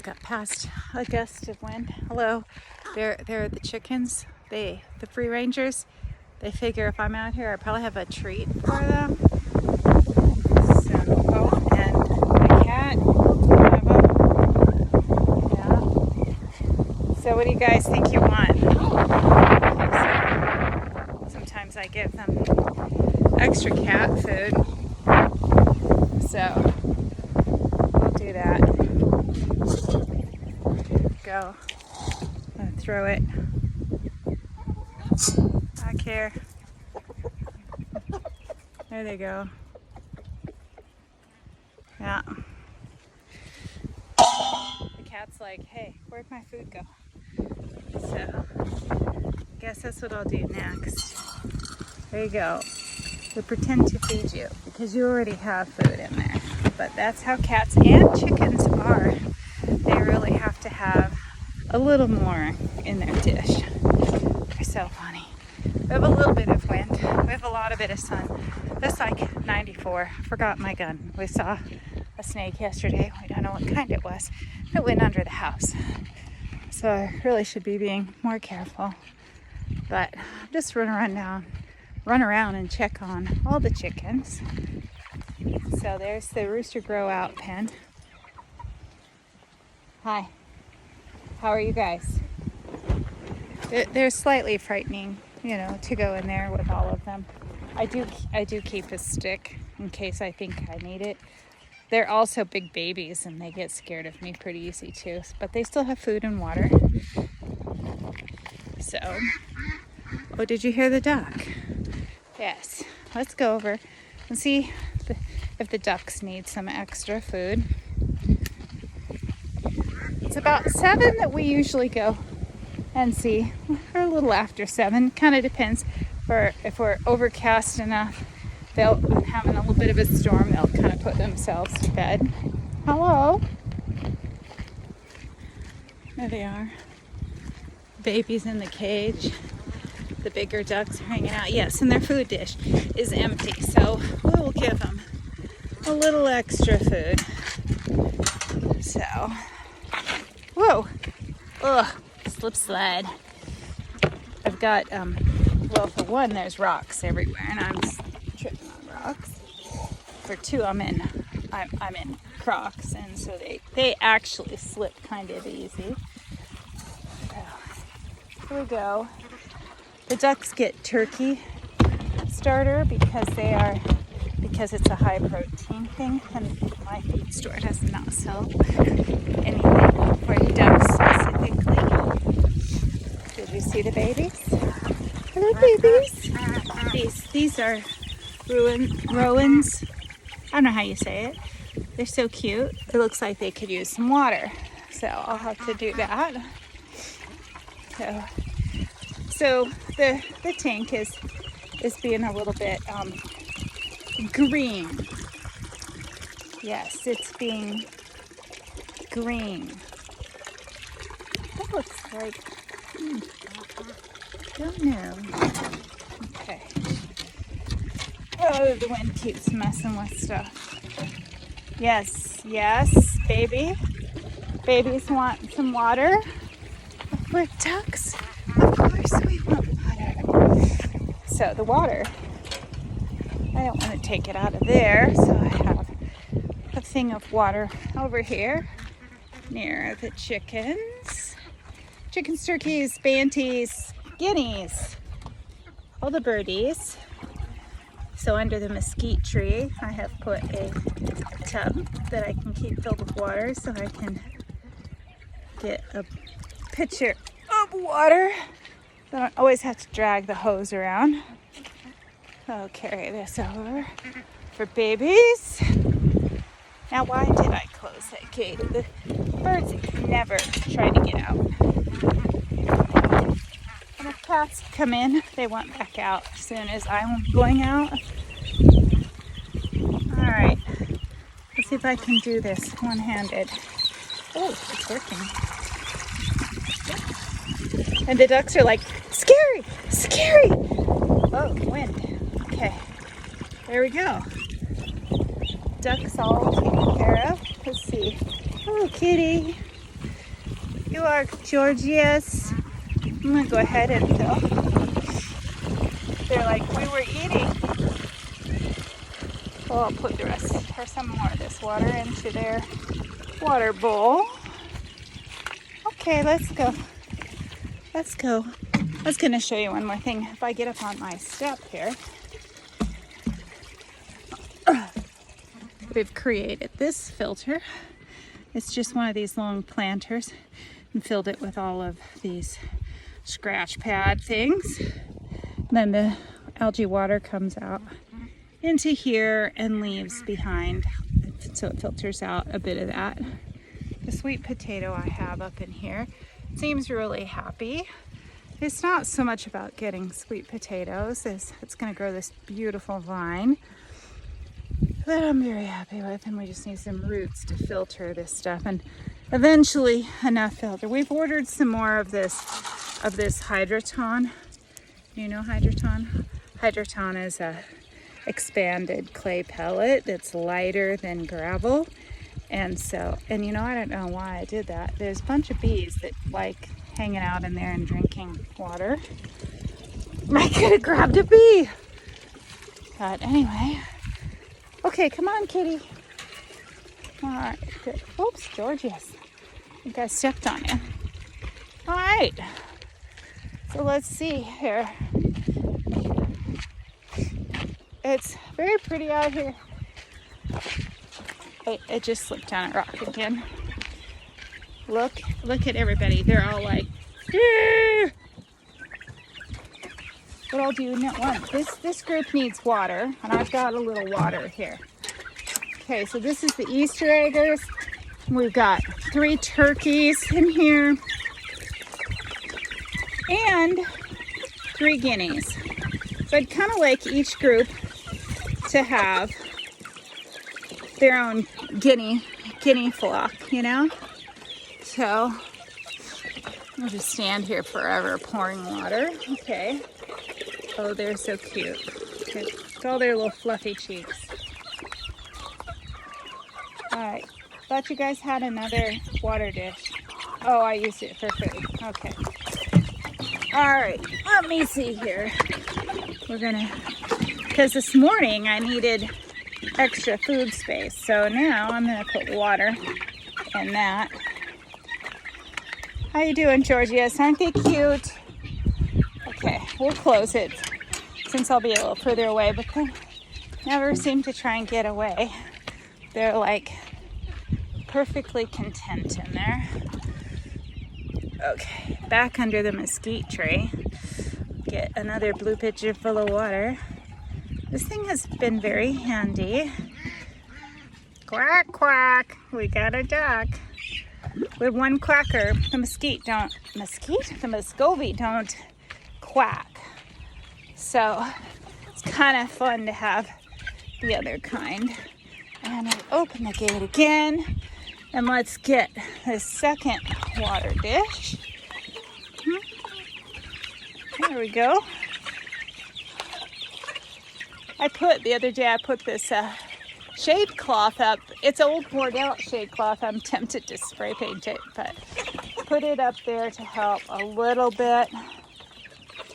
got past a gust of wind. Hello, they're the chickens. The free rangers. They figure if I'm out here, I probably have a treat for them. So, oh, and my cat, one of them. Yeah. So, what do you guys think you want? So, sometimes I give them extra cat food. So, we'll do that. Go. I'm gonna throw it back here. There they go. Yeah. The cat's like, hey, where'd my food go? So, I guess that's what I'll do next. There you go. They pretend to feed you because you already have food in there. But that's how cats and chickens are. They really have to have a little more in their dish. They're so funny. We have a little bit of wind. We have a lot of bit of sun. It's like 94. Forgot my gun. We saw a snake yesterday. We don't know what kind it was. It went under the house. So I really should be being more careful. But just run around and check on all the chickens. So there's the rooster grow out pen. Hi. How are you guys? They're slightly frightening, you know, to go in there with all of them. I do keep a stick in case I think I need it. They're also big babies and they get scared of me pretty easy too. But they still have food and water. So, oh, did you hear the duck? Yes. Let's go over and see if the ducks need some extra food. It's about 7 that we usually go and see, or a little after 7. Kind of depends. If we're overcast enough, they'll having a little bit of a storm. They'll kind of put themselves to bed. Hello. There they are. Babies in the cage. The bigger ducks are hanging out. Yes, and their food dish is empty, so we'll give them a little extra food. So, whoa, ugh, slip slide. I've got, well, for one, there's rocks everywhere, and I'm tripping on rocks. For two, I'm in Crocs, and so they actually slip kind of easy. So, here we go. The ducks get turkey starter because it's a high protein thing, and my feed store does not sell anything for ducks specifically. Did you see the babies? Hello, babies. These are Rowans. I don't know how you say it. They're so cute. It looks like they could use some water, so I'll have to do that. So the tank is being a little bit green. Yes, it's being green. That looks like, don't know. Okay. Oh, the wind keeps messing with stuff. Yes, baby. Babies want some water. We're ducks. Of course we want water. So the water, I don't want to take it out of there, so I have a thing of water over here near the chickens. Chickens, turkeys, banties, guineas, all the birdies. So under the mesquite tree, I have put a tub that I can keep filled with water so I can get a pitcher of water. I don't always have to drag the hose around. I'll carry this over for babies. Now, why did I close that gate? The birds never try to get out. And if cats come in, they want back out as soon as I'm going out. All right, let's see if I can do this one-handed. Oh, it's working. And the ducks are like, scary, scary. Oh, wind. Okay, there we go. Ducks all taken care of. Let's see. Oh, kitty. You are Georgia's. I'm gonna go ahead and fill. They're like, we were eating. Well, I'll put the rest or some more of this water into their water bowl. Okay, let's go. Let's go. I was gonna show you one more thing. If I get up on my step here, we've created this filter. It's just one of these long planters and filled it with all of these scratch pad things. Then the algae water comes out into here and leaves behind, so it filters out a bit of that. The sweet potato I have up in here seems really happy. It's not so much about getting sweet potatoes as it's going to grow this beautiful vine that I'm very happy with, and we just need some roots to filter this stuff and eventually enough filter. We've ordered some more of this hydroton. You know hydroton? Hydroton is a expanded clay pellet that's lighter than gravel. And so, and you know, I don't know why I did that. There's a bunch of bees that like hanging out in there and drinking water. I could have grabbed a bee. But anyway. Okay, come on, kitty. All right, good. Oops, Georgius. I think I stepped on you. All right. So let's see here. It's very pretty out here. It just slipped on a rock again. Look at everybody. They're all like, yeah. What I'll do this group needs water, and I've got a little water here. Okay, so this is the Easter eggers. We've got 3 turkeys in here and 3 guineas. So I'd kind of like each group to have their own guinea flock, you know? So I'll just stand here forever pouring water. Okay. Oh, they're so cute. Look at all their little fluffy cheeks. All right. Thought you guys had another water dish. Oh, I used it for food. Okay. All right. Let me see here. We're gonna, because this morning I needed extra food space. So now I'm gonna put water in that. How you doing, Georgius? Aren't they cute? Okay, we'll close it since I'll be a little further away, but they never seem to try and get away. They're like perfectly content in there. Okay, back under the mesquite tree. Get another blue pitcher full of water. This thing has been very handy. Quack, quack, we got a duck. With one quacker, the Muscovy don't quack. So it's kind of fun to have the other kind. And I open the gate again, and let's get the second water dish. There we go. The other day I put this shade cloth up. It's old worn out shade cloth. I'm tempted to spray paint it, but put it up there to help a little bit.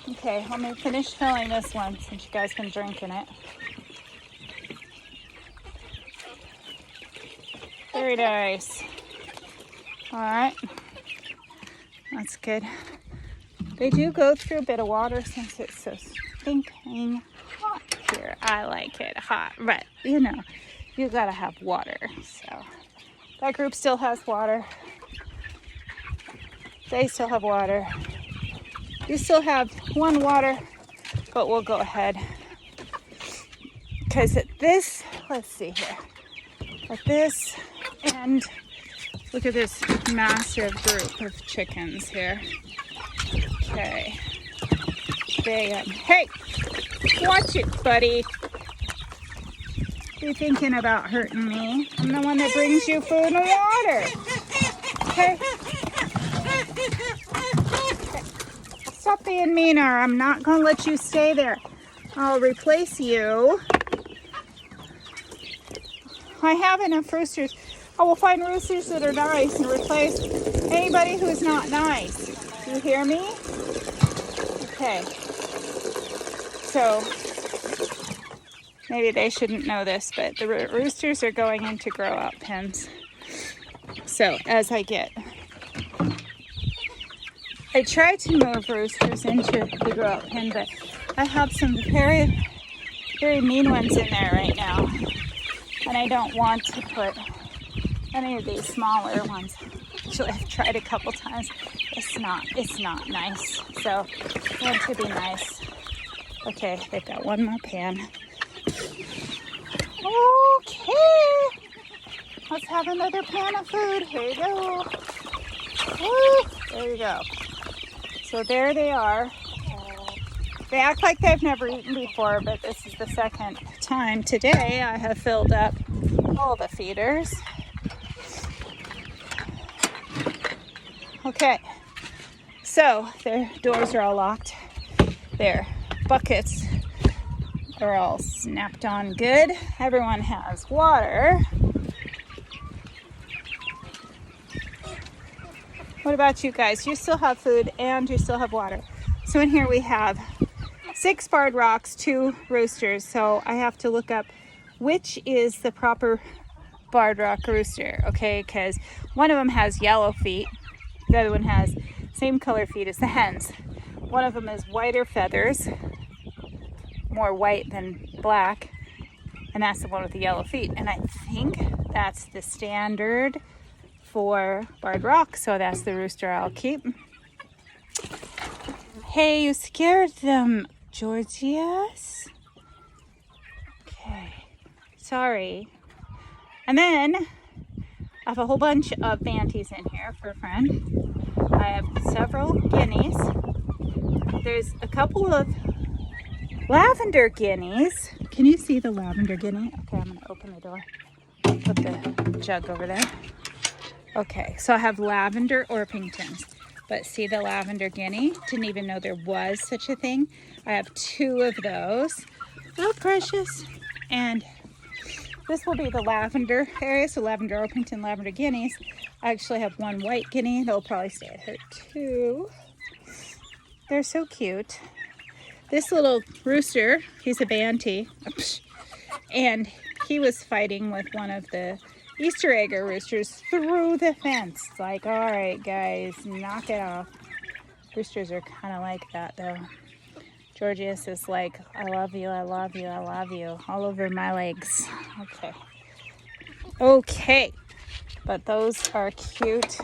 Okay, let me finish filling this one since you guys been drinking it. Very nice. All right, that's good. They do go through a bit of water since it's so stinking hot here. I like it hot, but you know, you gotta have water. So that group still has water. They still have water. You still have one water, but we'll go ahead. Because at this, let's see here. At this end, look at this massive group of chickens here. Okay. Hey, watch it, buddy. You're thinking about hurting me. I'm the one that brings you food and water. Okay. Stop being mean, or I'm not gonna let you stay there. I'll replace you. I have enough roosters. I will find roosters that are nice and replace anybody who's not nice. Do you hear me? Okay. So maybe they shouldn't know this, but the roosters are going into grow out pens. So as I try to move roosters into the grow out pen, but I have some very, very mean ones in there right now. And I don't want to put any of these smaller ones. Actually, I've tried a couple times. It's not nice. So I want to be nice. Okay, they've got one more pan. Okay, let's have another pan of food. Here you go. Woo, there you go. So there they are. They act like they've never eaten before, but this is the second time today I have filled up all the feeders. Okay, so their doors are all locked. Their buckets are all snapped on good. Everyone has water. What about you guys? You still have food and you still have water. So in here we have 6 barred rocks, 2 roosters. So I have to look up which is the proper barred rock rooster, okay? Because one of them has yellow feet. The other one has same color feet as the hens. One of them is whiter feathers, more white than black. And that's the one with the yellow feet. And I think that's the standard for barred rock. So that's the rooster I'll keep. Hey, you scared them, Georgias. Okay, sorry. And then I have a whole bunch of banties in here for a friend. I have several guineas. There's a couple of lavender guineas. Can you see the lavender guinea? Okay, I'm gonna open the door. Put the jug over there. Okay, so I have lavender Orpingtons. But see the lavender guinea? Didn't even know there was such a thing. I have 2 of those. Oh, precious. And this will be the lavender area. So lavender Orpington, lavender guineas. I actually have 1 white guinea. They'll probably stay at her too. They're so cute. This little rooster, he's a banty. And he was fighting with one of the Easter egger roosters through the fence. Like, all right, guys, knock it off. Roosters are kind of like that, though. Georgius is like, I love you, I love you, I love you, all over my legs. Okay. Okay. But those are cute.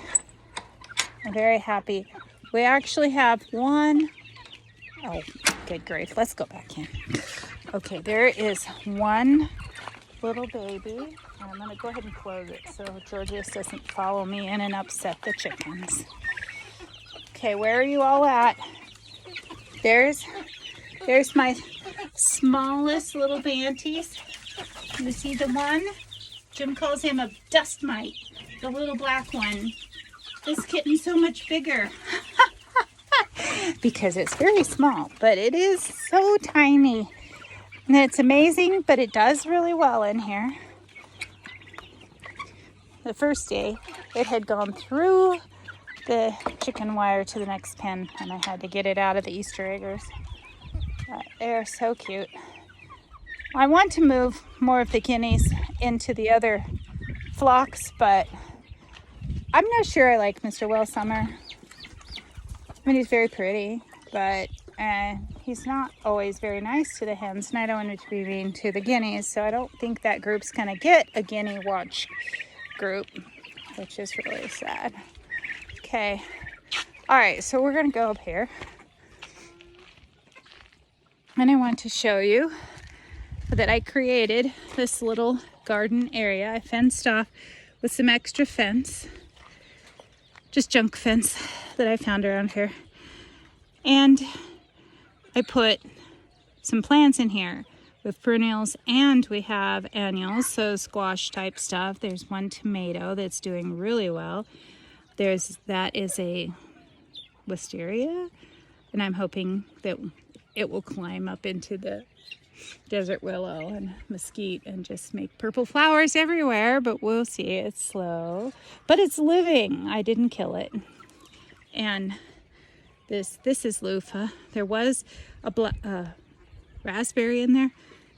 I'm very happy. We actually have 1. Oh, good grief. Let's go back in. Okay, there is 1 little baby. I'm going to go ahead and close it so Georgius doesn't follow me in and upset the chickens. Okay, where are you all at? There's my smallest little banties. You see the one? Jim calls him a dust mite, the little black one. This kitten's so much bigger. Because it's very small, but it is so tiny. And it's amazing, but it does really well in here. The first day, it had gone through the chicken wire to the next pen, and I had to get it out of the Easter eggers. They're so cute. I want to move more of the guineas into the other flocks, but I'm not sure I like Mr. Will Summer. I mean, he's very pretty, but he's not always very nice to the hens, and I don't want him to be mean to the guineas, so I don't think that group's going to get a guinea watch group, which is really sad. Okay. All right, so we're going to go up here. And I want to show you that I created this little garden area. I fenced off with some extra fence, just junk fence that I found around here. And I put some plants in here with perennials, and we have annuals, so squash type stuff. There's 1 tomato that's doing really well. That is a wisteria, and I'm hoping that it will climb up into the desert willow and mesquite and just make purple flowers everywhere, but we'll see. It's slow, but it's living. I didn't kill it. And this is loofah. There was a raspberry in there,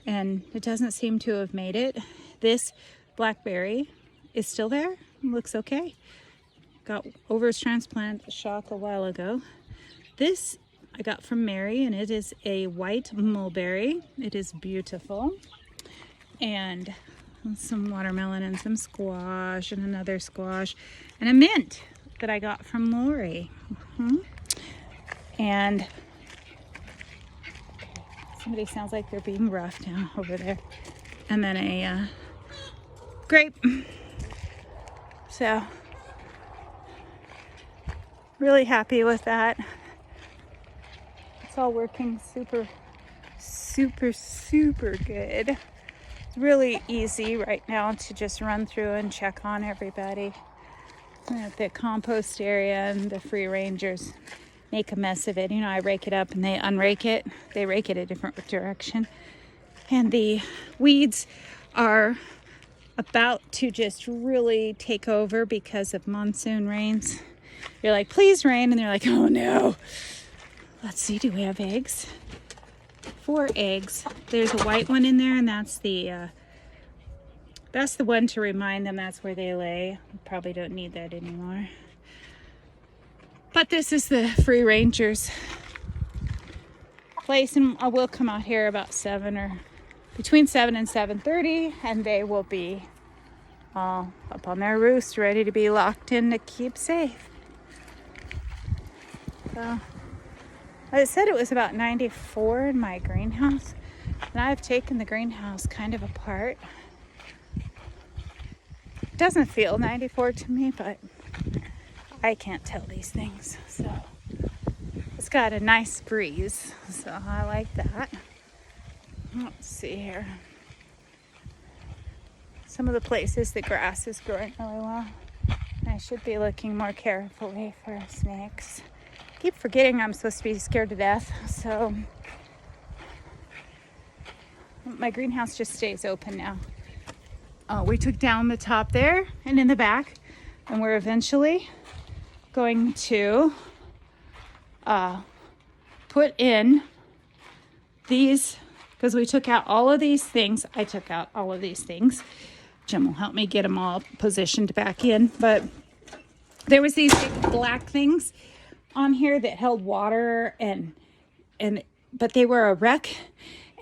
and it doesn't seem to have made it. This blackberry is still there. Looks okay. Got over its transplant shock a while ago. This I got from Mary, and it is a white mulberry. It is beautiful. And some watermelon and some squash and another squash and a mint that I got from Lori. And somebody sounds like they're being rough down over there. And then a grape. So really happy with that. It's all working super good. It's really easy right now to just run through and check on everybody. At the compost area, and the free rangers make a mess of it. You know, I rake it up and they unrake it. They rake it a different direction. And the weeds are about to just really take over because of monsoon rains. You're like, please rain. And they're like, oh no. Let's see, do we have eggs? 4 eggs. There's a white one in there, and that's the one to remind them that's where they lay. Probably don't need that anymore. But this is the free rangers place, and I will come out here about 7 or between 7 and 7:30, and they will be all up on their roost, ready to be locked in to keep safe. So I said it was about 94 in my greenhouse, and I've taken the greenhouse kind of apart. It doesn't feel 94 to me, but I can't tell these things. So it's got a nice breeze, so I like that. Let's see here. Some of the places the grass is growing really well. I should be looking more carefully for snakes. I keep forgetting I'm supposed to be scared to death, so my greenhouse just stays open now. We took down the top there and in the back, and we're eventually going to put in these, because we took out all of these things. I took out all of these things. Jim will help me get them all positioned back in, but there was these big black things on here that held water, but they were a wreck,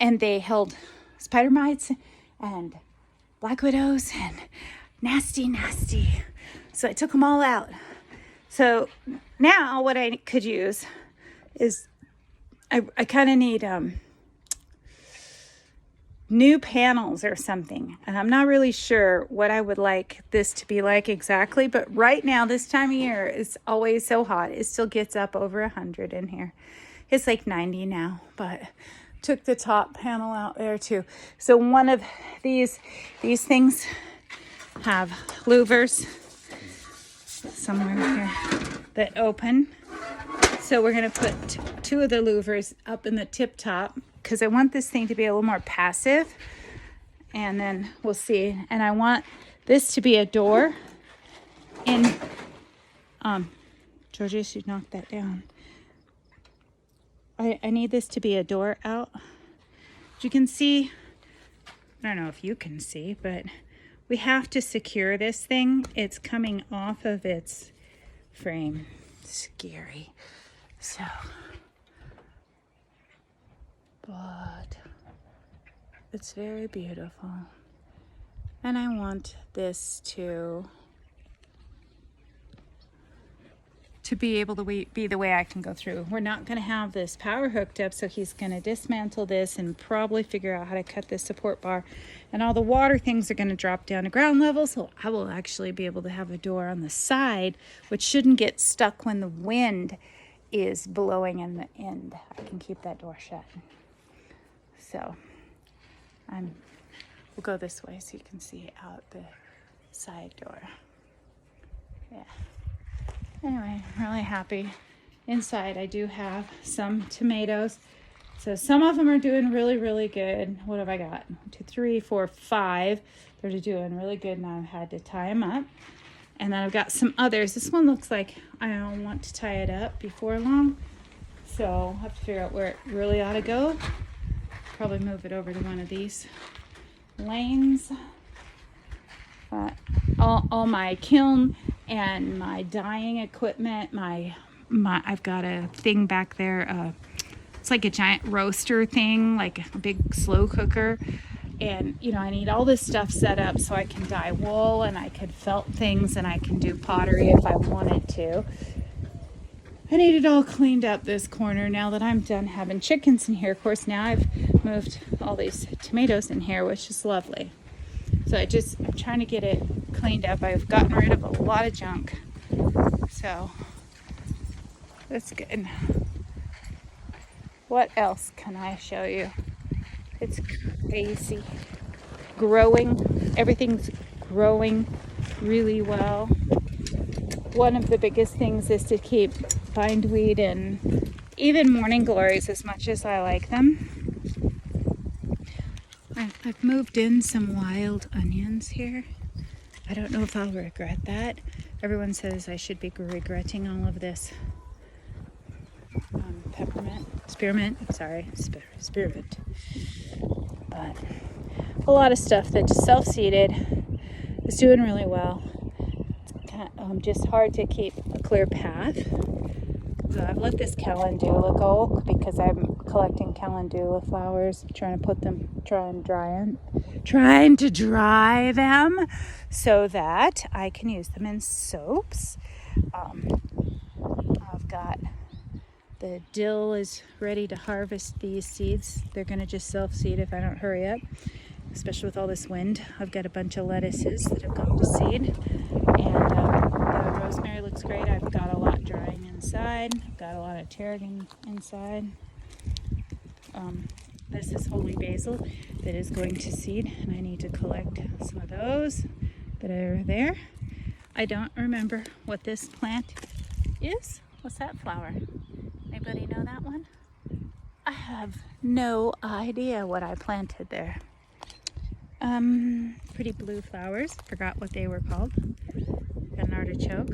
and they held spider mites and black widows and nasty. So I took them all out. So now what I could use is I kind of need new panels or something, and I'm not really sure what I would like this to be like exactly, but right now this time of year it's always so hot. It still gets up over 100 in here. It's like 90 now, but took the top panel out there too. So one of these things have louvers somewhere here that open. So we're going to put 2 of the louvers up in the tip top, because I want this thing to be a little more passive, and then we'll see. And I want this to be a door in, Georgia, you knocked that down. I need this to be a door out. You can see, I don't know if you can see, but we have to secure this thing. It's coming off of its frame. Scary. So, but it's very beautiful. And I want this to be able to be the way I can go through. We're not going to have this power hooked up, so he's going to dismantle this and probably figure out how to cut this support bar. And all the water things are going to drop down to ground level, so I will actually be able to have a door on the side, which shouldn't get stuck when the wind is blowing in the end. I can keep that door shut. So we'll go this way so you can see out the side door. Yeah. Anyway, I'm really happy. Inside I do have some tomatoes So some of them are doing really, really good. What have I got? 1, 2, 3, 4, 5. They're doing really good, and I've had to tie them up. And then I've got some others. This one looks like I don't want to tie it up before long. So I'll have to figure out where it really ought to go. Probably move it over to one of these lanes. All my kiln and my dyeing equipment, I've got a thing back there. It's like a giant roaster thing, like a big slow cooker. And, you know, I need all this stuff set up so I can dye wool and I could felt things and I can do pottery if I wanted to. I need it all cleaned up this corner now that I'm done having chickens in here. Of course, now I've moved all these tomatoes in here, which is lovely. So I'm trying to get it cleaned up. I've gotten rid of a lot of junk. So that's good. What else can I show you? It's crazy. Growing. Everything's growing really well. One of the biggest things is to keep bindweed and even morning glories as much as I like them. I've moved in some wild onions here. I don't know if I'll regret that. Everyone says I should be regretting all of this spearmint. But a lot of stuff that's self-seeded is doing really well. It's kind of, just hard to keep a clear path. So I've let this calendula go because I'm collecting calendula flowers, trying to dry them so that I can use them in soaps. I've got the dill is ready to harvest these seeds. They're going to just self-seed if I don't hurry up, especially with all this wind. I've got a bunch of lettuces that have gone to seed, and the rosemary looks great. I've got a lot drying inside. I've got a lot of tarragon inside. This is holy basil that is going to seed, and I need to collect some of those that are there. I don't remember what this plant is. What's that flower? Anybody know that one? I have no idea what I planted there. Pretty blue flowers. Forgot what they were called. Got an artichoke.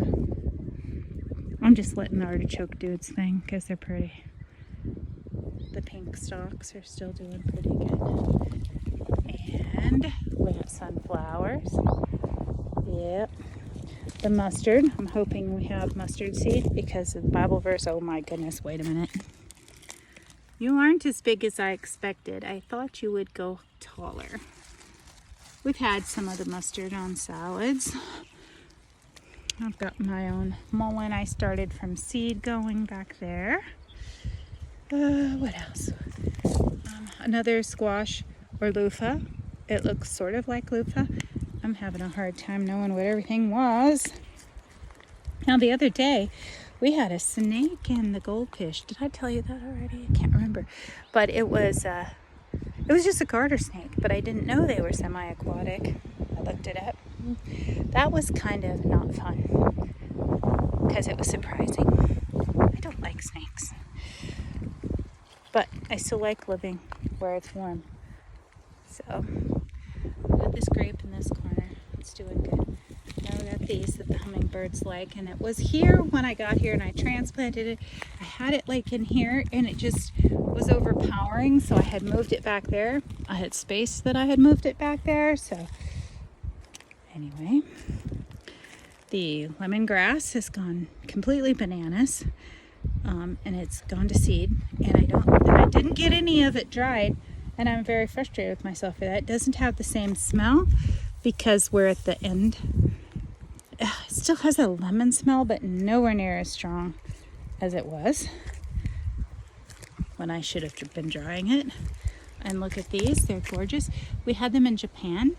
I'm just letting the artichoke do its thing because they're pretty. The pink stalks are still doing pretty good. And we have sunflowers. Yep. The mustard. I'm hoping we have mustard seed because of the Bible verse. Oh my goodness, wait a minute. You aren't as big as I expected. I thought you would go taller. We've had some of the mustard on salads. I've got my own mullein. I started from seed going back there. What else? Another squash or loofah. It looks sort of like loofah. I'm having a hard time knowing what everything was. Now the other day, we had a snake in the goldfish. Did I tell you that already? I can't remember. But it was just a garter snake, but I didn't know they were semi-aquatic. I looked it up. That was kind of not fun because it was surprising. I don't like snakes. But I still like living where it's warm. So, I got this grape in this corner. It's doing good. Now I got these that the hummingbirds like. And it was here when I got here and I transplanted it. I had it like in here and it just was overpowering. So I had moved it back there. I had space that I had moved it back there. So, anyway. The lemongrass has gone completely bananas. And it's gone to seed, and I didn't get any of it dried, and I'm very frustrated with myself for that. It doesn't have the same smell because we're at the end. It still has a lemon smell, but nowhere near as strong as it was when I should have been drying it. And look at these, they're gorgeous. We had them in Japan,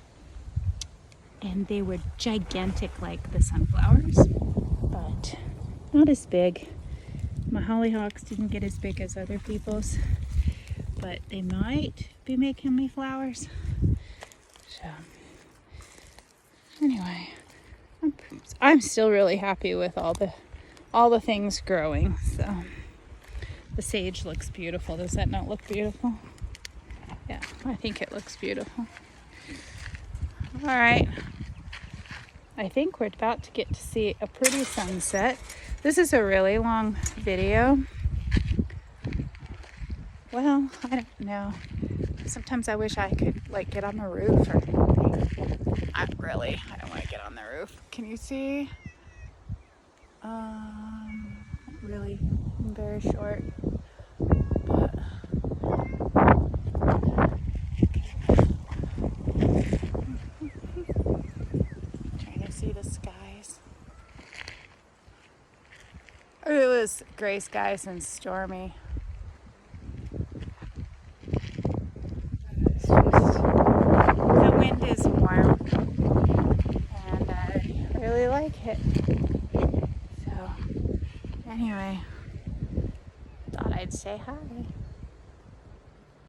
and they were gigantic like the sunflowers, but not as big. My hollyhocks didn't get as big as other people's, but they might be making me flowers. So, anyway, I'm still really happy with all the things growing. So, The sage looks beautiful. Does that not look beautiful? Yeah, I think it looks beautiful. All right. I think we're about to get to see a pretty sunset. This is a really long video. Well, I don't know. Sometimes I wish I could like get on the roof or something. I don't want to get on the roof. Can you see? Really very short. But trying to see the skies. It was gray skies and stormy. It's just, the wind is warm and I really like it. So anyway, thought I'd say hi.